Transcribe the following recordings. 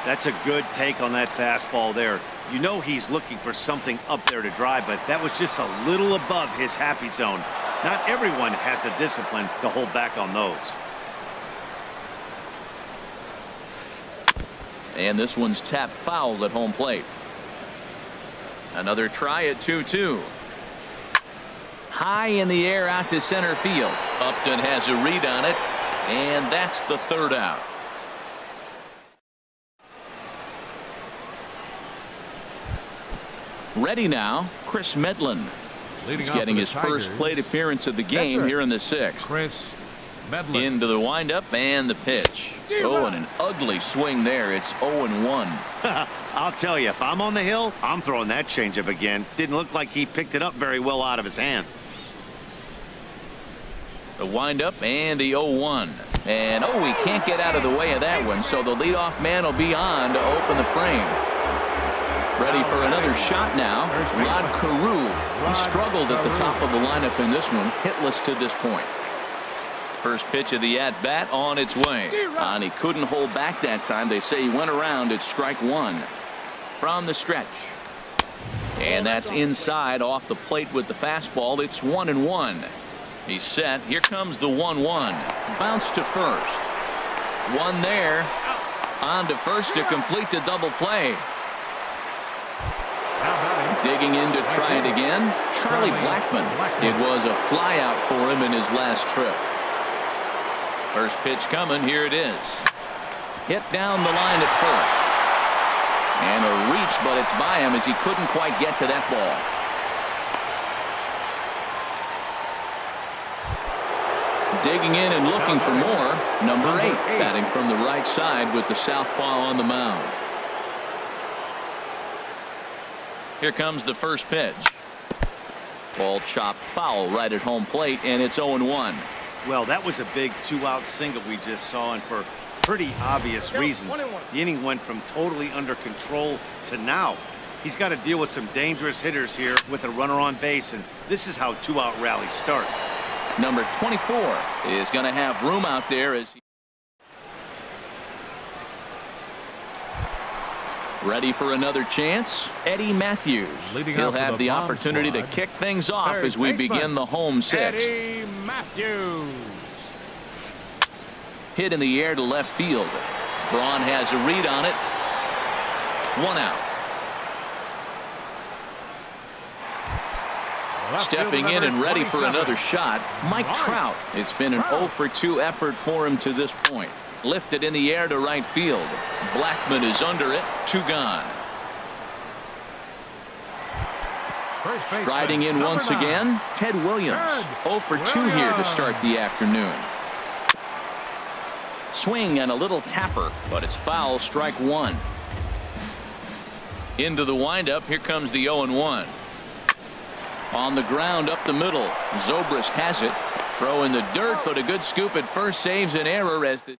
That's a good take on that fastball there. You know he's looking for something up there to drive, but that was just a little above his happy zone. Not everyone has the discipline to hold back on those. And this one's tapped foul at home plate. Another try at 2-2. High in the air out to center field. Upton has a read on it, and that's the third out. Ready now, Chris Medlin. He's getting his first plate appearance of the game here in the sixth. Into the windup and the pitch. Oh, and an ugly swing there. It's 0-1. I'll tell you, if I'm on the hill, I'm throwing that changeup again. Didn't look like he picked it up very well out of his hand. The windup and the 0-1. And oh, he can't get out of the way of that one, so the leadoff man will be on to open the frame. Ready for another shot now. Rod Carew. He struggled at the top of the lineup in this one, hitless to this point. First pitch of the at-bat on its way. And he couldn't hold back that time. They say he went around at strike one. From the stretch. And that's inside off the plate with the fastball. It's 1-1. He's set. Here comes the 1-1. Bounce to first. One there. On to first to complete the double play. Digging in to try it again. Charlie Blackmon. It was a fly out for him in his last trip. First pitch coming. Here it is. Hit down the line at first. And a reach, but it's by him as he couldn't quite get to that ball. Digging in and looking for more. Number 8 batting from the right side with the southpaw on the mound. Here comes the first pitch. Ball chopped foul right at home plate, and it's 0-1. Well, that was a big 2-out single we just saw, and for pretty obvious reasons. The inning went from totally under control to now. He's got to deal with some dangerous hitters here with a runner on base, and this is how 2-out rallies start. Number 24 is going to have room out there as he ready for another chance. Eddie Matthews. He'll have the opportunity to kick things off as we begin the home sixth. Eddie Matthews. Hit in the air to left field. Braun has a read on it. 1 out. Stepping in and ready for another shot, Mike Trout. It's been an 0 for 2 effort for him to this point. Lifted in the air to right field. Blackmon is under it. 2 gone. Striding in once again, Ted Williams. 0 for 2 here to start the afternoon. Swing and a little tapper, but it's foul. Strike 1. Into the windup. Here comes the 0-1. On the ground up the middle. Zobrist has it. Throw in the dirt, but a good scoop at first saves an error as the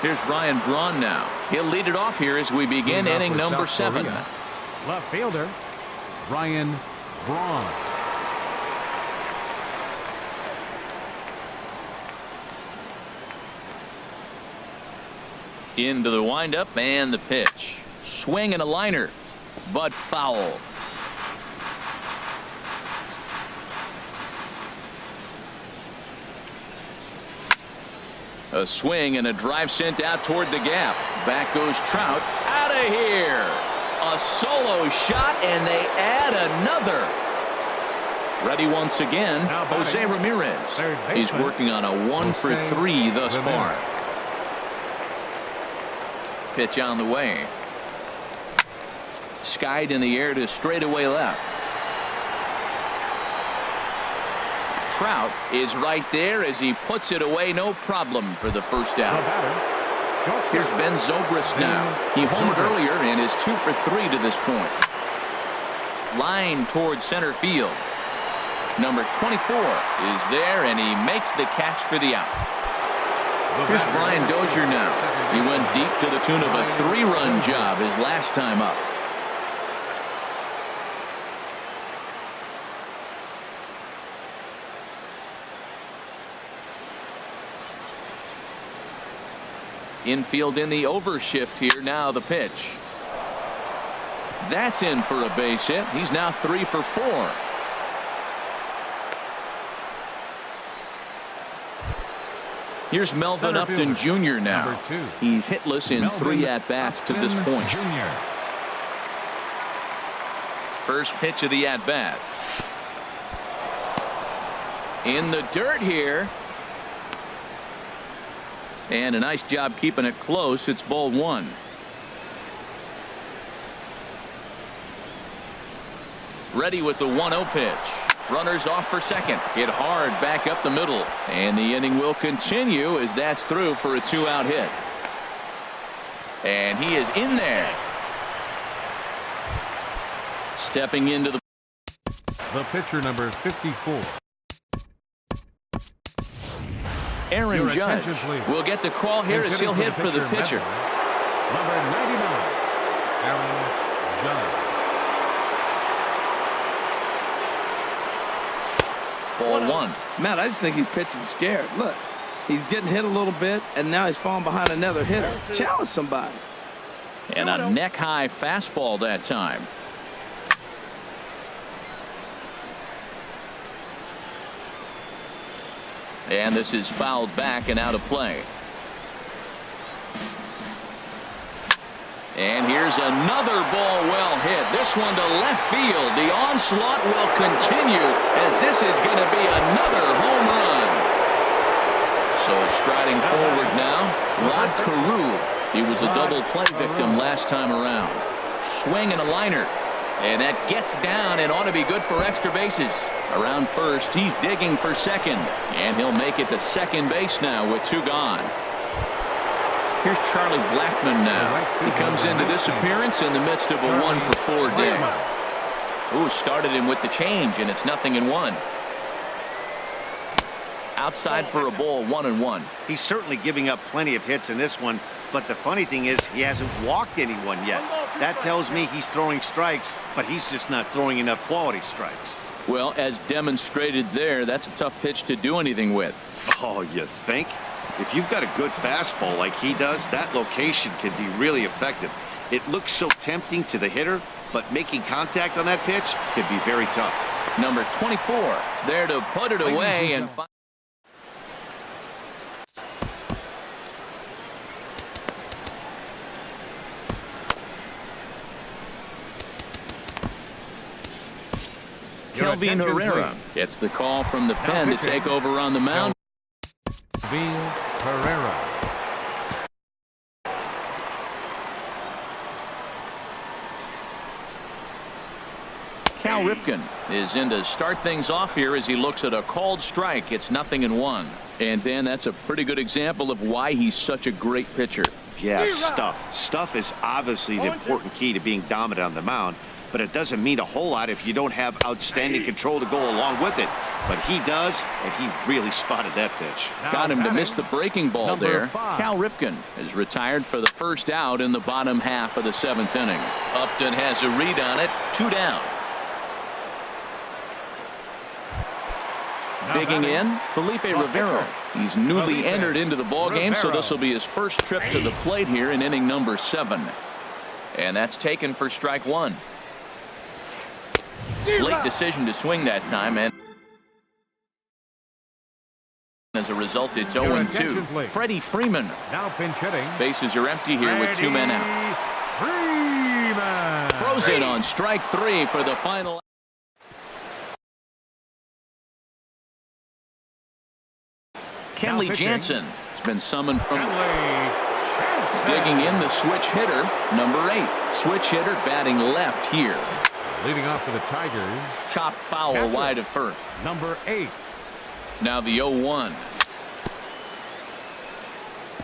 Here's Ryan Braun now. He'll lead it off here as we begin inning number 7. Left fielder Ryan Braun. Into the windup and the pitch. Swing and a liner, but foul. A swing and a drive sent out toward the gap. Back goes Trout. Out of here. A solo shot, and they add another. Ready once again, Jose Ramirez. He's working on a 1 for 3 thus far. Pitch on the way. Skied in the air to straightaway left. Trout is right there as he puts it away, no problem for the first out. Here's Ben Zobrist now. He homered earlier and is 2 for 3 to this point. Line towards center field. Number 24 is there, and he makes the catch for the out. Here's Brian Dozier now. He went deep to the tune of a 3-run job his last time up. Infield in the overshift here. Now the pitch. That's in for a base hit. He's now 3 for 4. Here's Melvin Upton Jr. now. He's hitless in 3 at-bats to this point. First pitch of the at-bat. In the dirt here. And a nice job keeping it close. It's ball 1. Ready with the 1-0 pitch. Runners off for second. Hit hard back up the middle. And the inning will continue as that's through for a 2-out hit. And he is in there. Stepping into the pitcher, number 54. Aaron Judge will get the call here as he'll hit for the pitcher. Number 99, Aaron Judge. Ball 1. Matt, I just think he's pitching scared. Look, he's getting hit a little bit, and now he's falling behind another hitter. Challenge somebody. And a neck-high fastball that time. And this is fouled back and out of play. And here's another ball well hit. This one to left field. The onslaught will continue as this is going to be another home run. So striding forward now, Rod Carew. He was a double play victim last time around. Swing and a liner. And that gets down and ought to be good for extra bases. Around first, he's digging for second. And he'll make it to second base now with 2 gone. Here's Charlie Blackmon now. He comes into this appearance in the midst of a 1-for-4 day. Ooh, started him with the change, and it's 0-1. Outside for a ball, 1-1. He's certainly giving up plenty of hits in this one, but the funny thing is he hasn't walked anyone yet. That tells me he's throwing strikes, but he's just not throwing enough quality strikes. Well, as demonstrated there, that's a tough pitch to do anything with. Oh, you think? If you've got a good fastball like he does, that location can be really effective. It looks so tempting to the hitter, but making contact on that pitch can be very tough. Number 24 is there to put it away and Kelvin Herrera gets the call from the pen to take over on the mound. Kelvin Herrera. Cal Ripken is in to start things off here as he looks at a called strike. It's 0-1. And Dan, that's a pretty good example of why he's such a great pitcher. Yeah, stuff. Stuff is obviously the important key to being dominant on the mound, but it doesn't mean a whole lot if you don't have outstanding control to go along with it. But he does, and he really spotted that pitch. Got him to miss the breaking ball there. Cal Ripken is retired for the first out in the bottom half of the 7th inning. Upton has a read on it. 2 down. Digging in, Felipe Rivera. He's newly entered into the ballgame, so this will be his first trip to the plate here in inning number 7. And that's taken for strike 1. Late decision to swing that time, and as a result, it's 0-2. Freddie Freeman. Now pinch hitting. Bases are empty here with 2 men out. Freeman Throws it on strike 3 for the final. Kenley Jansen has been summoned from digging in the switch hitter, number 8. Switch hitter batting left here. Leading off for the Tigers. Chop foul wide of first. Number 8. Now the 0-1.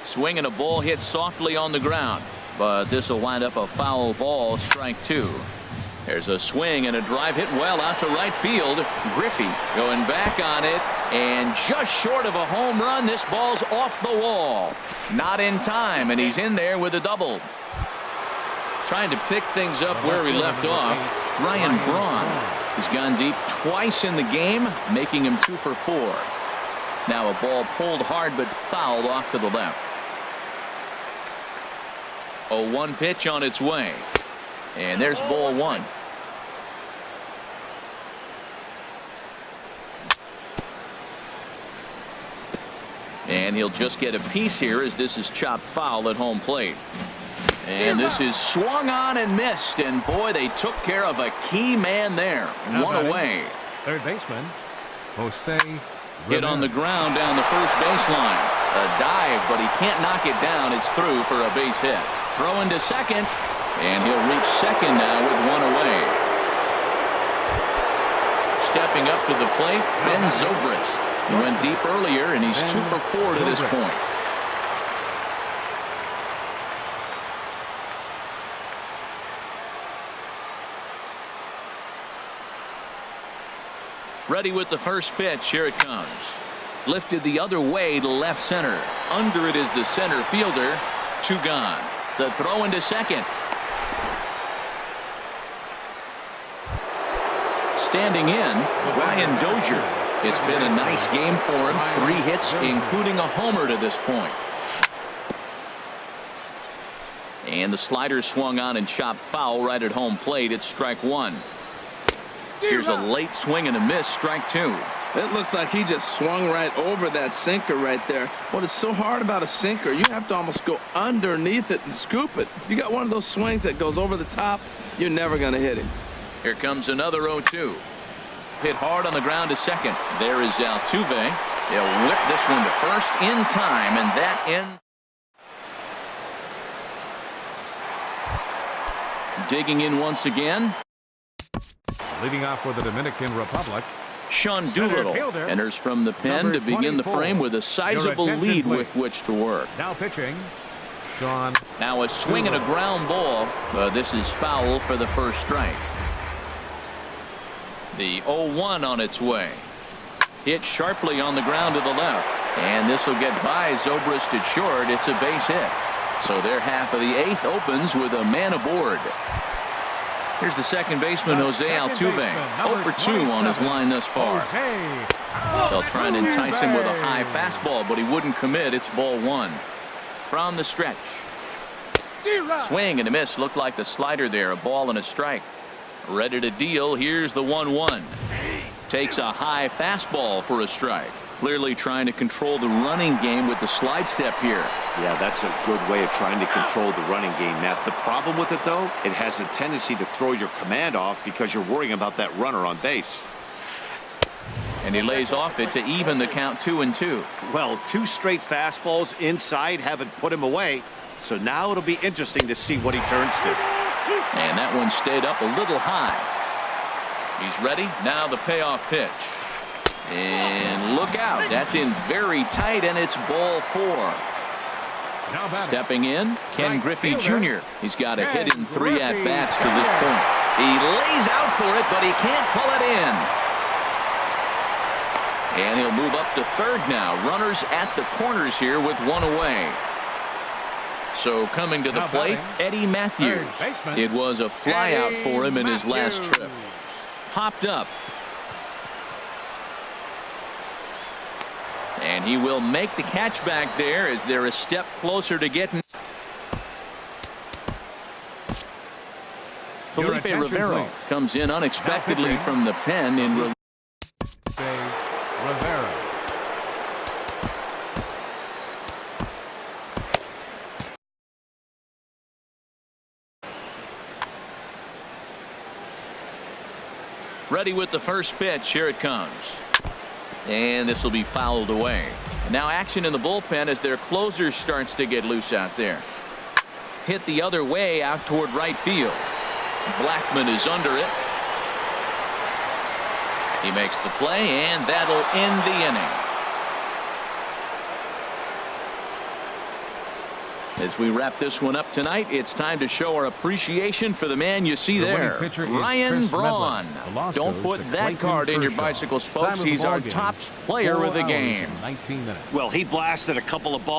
Swinging a ball hit softly on the ground, but this will wind up a foul ball, strike 2. There's a swing and a drive hit well out to right field. Griffey going back on it, and just short of a home run. This ball's off the wall. Not in time, and he's in there with a double. Trying to pick things up where he left off. Ryan Braun has gone deep twice in the game, making him 2 for 4. Now a ball pulled hard but fouled off to the left. 0-1 pitch on its way. And there's ball one. And he'll just get a piece here as this is chopped foul at home plate. And this is swung on and missed. And boy, they took care of a key man there. One away. Third baseman, Jose. Hit on the ground down the first baseline. A dive, but he can't knock it down. It's through for a base hit. Throw into second. And he'll reach second now with one away. Stepping up to the plate, Ben Zobrist. He went deep earlier, and he's 2 for 4 to this point. Ready with the first pitch. Here it comes. Lifted the other way to left center. Under it is the center fielder. 2 gone. The throw into second. Standing in, Ryan Dozier. It's been a nice game for him. 3 hits, including a homer to this point. And the slider swung on and chopped foul right at home plate. It's strike 1. Here's a late swing and a miss. Strike 2. It looks like he just swung right over that sinker right there. What is so hard about a sinker, you have to almost go underneath it and scoop it. If you got one of those swings that goes over the top, you're never going to hit him. Here comes another 0-2. Hit hard on the ground to second. There is Altuve. He'll whip this one to first in time, and that ends. Digging in once again. Leading off for the Dominican Republic, Sean Doolittle enters from the pen to begin the frame with a sizable lead with which to work. now pitching, Sean. Now a swing and a ground ball. This is foul for the first strike. The 0-1 on its way. Hit sharply on the ground to the left. And this will get by Zobrist at short. It's a base hit. So their half of the 8th opens with a man aboard. Here's the second baseman, Jose Altuve. 0 for 2 on his line thus far. They'll try and entice him with a high fastball, but he wouldn't commit. It's ball 1. From the stretch. Swing and a miss. Looked like the slider there. A ball and a strike. Ready to deal. Here's the 1-1. Takes a high fastball for a strike. Clearly trying to control the running game with the slide step here. Yeah, that's a good way of trying to control the running game, Matt. The problem with it, though, it has a tendency to throw your command off because you're worrying about that runner on base. And he lays off it to even the count 2-2. Well, 2 straight fastballs inside haven't put him away. So now it'll be interesting to see what he turns to. And that one stayed up a little high. He's ready. Now the payoff pitch. And look out. That's in very tight, and it's ball 4. Stepping in, Ken Griffey Jr. He's got a hit in 3 at-bats to this point. He lays out for it, but he can't pull it in. And he'll move up to third now. Runners at the corners here with 1 away. So coming to the plate, Eddie Matthews. It was a flyout for him in his last trip. Hopped up. And he will make the catch back there as they're a step closer to getting. Felipe Rivero comes in unexpectedly from the pen in Rivera. Ready with the first pitch. Here it comes. And this will be fouled away. And now action in the bullpen as their closer starts to get loose out there. Hit the other way out toward right field. Blackman is under it. He makes the play, and that'll end the inning. As we wrap this one up tonight, it's time to show our appreciation for the man you see there, Ryan Braun. Don't put that card in your bicycle spokes. He's our top player of the game. Well, he blasted a couple of balls.